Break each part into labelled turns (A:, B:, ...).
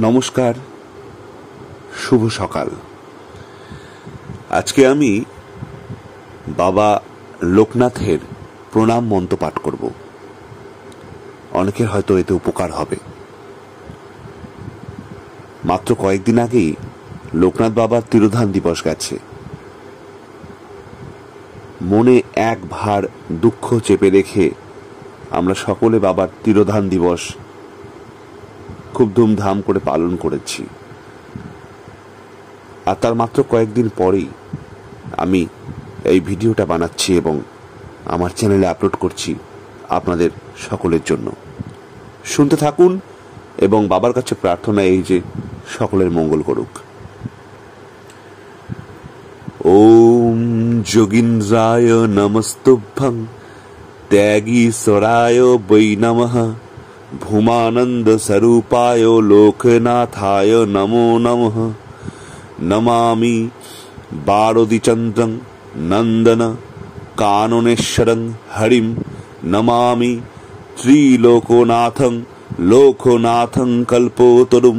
A: নমস্কার, শুভ সকাল। আজকে আমি বাবা লোকনাথের প্রণাম মন্ত্র পাঠ করব। অনেকের হয়তো এতে উপকার হবে। মাত্র কয়েকদিন আগেই লোকনাথ বাবার তিরোধান দিবস গেছে। মনে এক ভার দুঃখ চেপে রেখে আমরা সকলে বাবার তিরোধান দিবস খুব ধুমধাম করে পালন করেছি। আর তার মাত্র কয়েকদিন পরেই আমি এই ভিডিওটা বানাচ্ছি এবং আমার চ্যানেলে আপলোড করছি আপনাদের সকলের জন্য। শুনতে থাকুন এবং বাবার কাছে প্রার্থনা এই যে সকলের মঙ্গল করুক। ওম যোগীন্দ্রায় নমস্তুভ্যং ত্যাগীশ্বরায় বৈ নমঃ ভূমানন্দ স্বরূপায় লোকনাথায় নমো নমঃ। নমামি বারদিচন্দ্রং নন্দন কাননেশ্বরং হরিম নমামি ত্রিলোকনাথং লোকনাথং কল্পতরুম।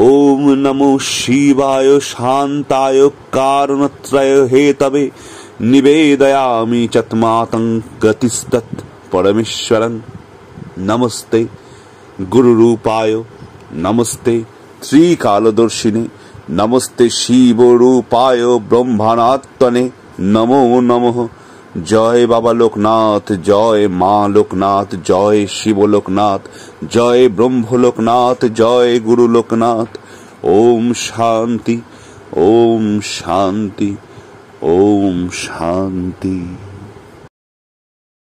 A: ওম নমো শিবায় শান্তায় কারণত্রয় হেতবে নিবেদয়ামি চত্মাতং গতিস্তৎ পরমেশ্বরং। নমস্তে গুরুরূপায় নমস্তে ত্রিকালদর্শিনে নমস্তে শিবরূপায় ব্রহ্মাত্মনে নমো নমঃ। জয় বাবা লোকনাথ, জয় মা লোকনাথ, জয় শিব লোকনাথ, জয় ব্রহ্ম লোকনাথ, জয় গুরু লোকনাথ। ওম শান্তি, ওম শান্তি, ওম শান্তি।